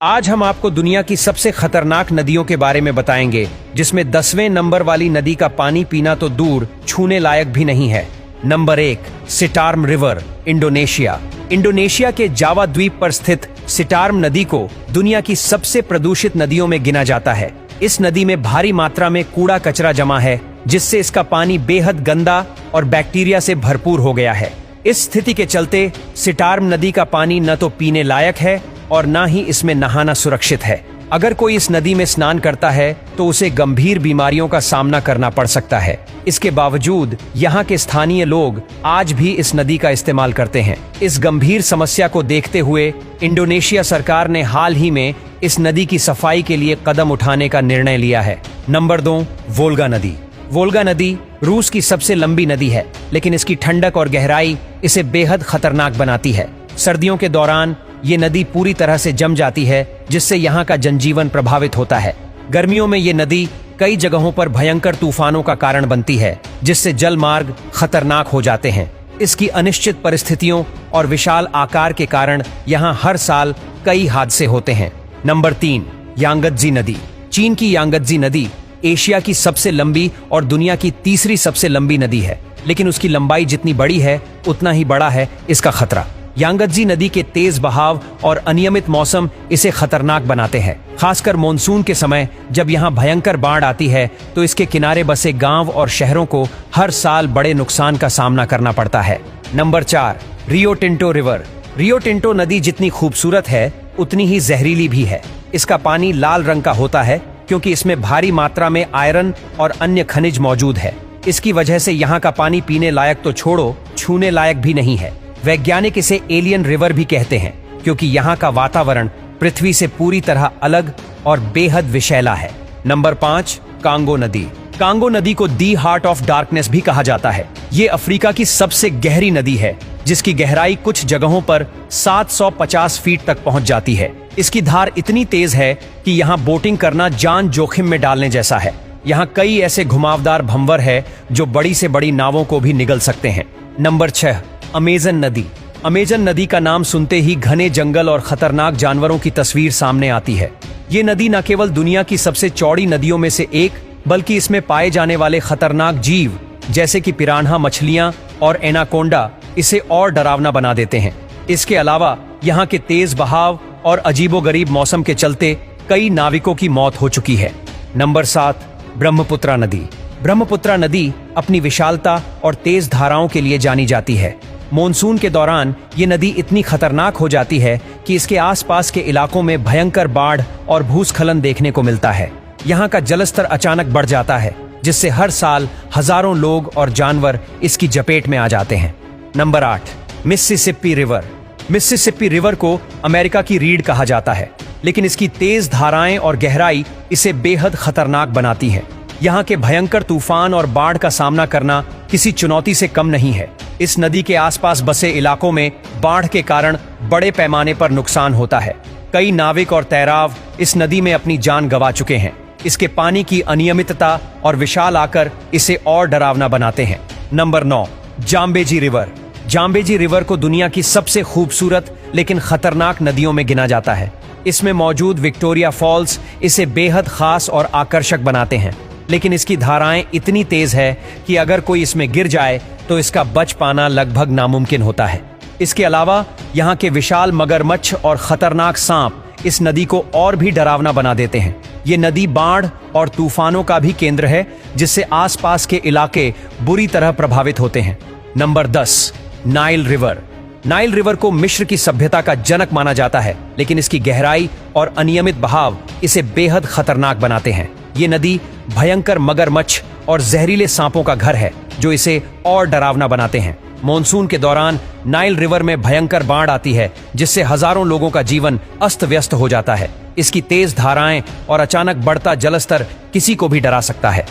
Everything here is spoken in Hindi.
आज हम आपको दुनिया की सबसे खतरनाक नदियों के बारे में बताएंगे, जिसमें 10वें नंबर वाली नदी का पानी पीना तो दूर, छूने लायक भी नहीं है। Number 1, Citarum river, Indonesia. Indonesia के जावा द्वीप पर स्थित सिटार्म नदी को दुनिया की सबसे प्रदूषित नदियों में गिना जाता है। इस नदी में भारी मात्रा में कूड़ा कचरा जमा है, जिससे इसका पानी बेहद गंदा और बैक्टीरिया से भरपूर हो गया है। इस स्थिति के चलते सिटार्म नदी का पानी न तो पीने लायक है और ना ही इसमें नहाना सुरक्षित है। अगर कोई इस नदी में स्नान करता है तो उसे गंभीर बीमारियों का सामना करना पड़ सकता है। इसके बावजूद यहाँ के स्थानीय लोग आज भी इस नदी का इस्तेमाल करते हैं। इस गंभीर समस्या को देखते हुए इंडोनेशिया सरकार ने हाल ही में इस नदी की सफाई के लिए कदम उठाने का निर्णय लिया है। नंबर 2, वोल्गा नदी। वोल्गा नदी रूस की सबसे लंबी नदी है, लेकिन इसकी ठंडक और गहराई इसे बेहद खतरनाक बनाती है। सर्दियों के दौरान ये नदी पूरी तरह से जम जाती है, जिससे यहाँ का जनजीवन प्रभावित होता है। गर्मियों में ये नदी कई जगहों पर भयंकर तूफानों का कारण बनती है, जिससे जल मार्ग खतरनाक हो जाते हैं। इसकी अनिश्चित परिस्थितियों और विशाल आकार के कारण यहाँ हर साल कई हादसे होते हैं। नंबर 3, यांगत्जी नदी। चीन की यांगत्जी नदी एशिया की सबसे लंबी और दुनिया की तीसरी सबसे लंबी नदी है, लेकिन उसकी लंबाई जितनी बड़ी है उतना ही बड़ा है इसका खतरा। यांगत्जी नदी के तेज बहाव और अनियमित मौसम इसे खतरनाक बनाते हैं। खासकर मॉनसून के समय जब यहाँ भयंकर बाढ़ आती है तो इसके किनारे बसे गांव और शहरों को हर साल बड़े नुकसान का सामना करना पड़ता है। Number 4, Rio Tinto river. Rio Tinto नदी जितनी खूबसूरत है उतनी ही जहरीली भी है। इसका पानी लाल रंग का होता है क्योंकि इसमें भारी मात्रा में आयरन और अन्य खनिज मौजूद है। इसकी वजह से यहाँ का पानी पीने लायक तो छोड़ो, छूने लायक भी नहीं है। वैज्ञानिक इसे एलियन रिवर भी कहते हैं, क्योंकि यहाँ का वातावरण पृथ्वी से पूरी तरह अलग और बेहद विषैला है। नंबर 5, कांगो नदी। कांगो नदी को दी हार्ट ऑफ डार्कनेस भी कहा जाता है। ये अफ्रीका की सबसे गहरी नदी है, जिसकी गहराई कुछ जगहों पर 750 फीट तक पहुंच जाती है। इसकी धार इतनी तेज है कि यहाँ बोटिंग करना जान जोखिम में डालने जैसा है। यहाँ कई ऐसे घुमावदार भंवर है जो बड़ी से बड़ी नावों को भी निगल सकते हैं। नंबर 6, अमेजन नदी। अमेजन नदी का नाम सुनते ही घने जंगल और खतरनाक जानवरों की तस्वीर सामने आती है। ये नदी न केवल दुनिया की सबसे चौड़ी नदियों में से एक, बल्कि इसमें पाए जाने वाले खतरनाक जीव जैसे कि पिरान्हा मछलियां और एनाकोंडा इसे और डरावना बना देते हैं। इसके अलावा यहाँ के तेज बहाव और अजीबोगरीब मौसम के चलते कई नाविकों की मौत हो चुकी है। नंबर 7, ब्रह्मपुत्रा नदी। ब्रह्मपुत्रा नदी अपनी विशालता और तेज धाराओं के लिए जानी जाती है। मॉनसून के दौरान ये नदी इतनी खतरनाक हो जाती है कि इसके आसपास के इलाकों में भयंकर बाढ़ और भूस्खलन देखने को मिलता है। यहाँ का जलस्तर अचानक बढ़ जाता है, जिससे हर साल हजारों लोग और जानवर इसकी चपेट में आ जाते हैं। Number 8, Mississippi river. Mississippi river को अमेरिका की रीढ़ कहा जाता है, लेकिन इसकी तेज धाराएं और गहराई इसे बेहद खतरनाक बनाती हैं। यहाँ के भयंकर तूफान और बाढ़ का सामना करना किसी चुनौती से कम नहीं है। इस नदी के आसपास बसे इलाकों में बाढ़ के कारण बड़े पैमाने पर नुकसान होता है। कई नाविक और तैराव इस नदी में अपनी जान गंवा चुके हैं। इसके पानी की अनियमितता और विशाल आकर इसे और डरावना बनाते हैं। Number 9, Zambezi river. Zambezi river को दुनिया की सबसे खूबसूरत लेकिन खतरनाक नदियों में गिना जाता है। इसमें मौजूद विक्टोरिया फॉल्स इसे बेहद खास और आकर्षक बनाते हैं, लेकिन इसकी धाराएं इतनी तेज है कि अगर कोई इसमें गिर जाए तो इसका बच पाना लगभग नामुमकिन होता है। इसके अलावा यहाँ के विशाल मगरमच्छ और खतरनाक सांप इस नदी को और भी डरावना बना देते हैं। ये नदी बाढ़ और तूफानों का भी केंद्र है, जिससे आसपास के इलाके बुरी तरह प्रभावित होते हैं। Number 10, Nile river. Nile river को मिस्र की सभ्यता का जनक माना जाता है, लेकिन इसकी गहराई और अनियमित बहाव इसे बेहद खतरनाक बनाते हैं। ये नदी भयंकर मगरमच्छ और जहरीले सांपों का घर है, जो इसे और डरावना बनाते हैं। मॉनसून के दौरान नाइल रिवर में भयंकर बाढ़ आती है, जिससे हजारों लोगों का जीवन अस्त व्यस्त हो जाता है। इसकी तेज धाराएं और अचानक बढ़ता जलस्तर किसी को भी डरा सकता है।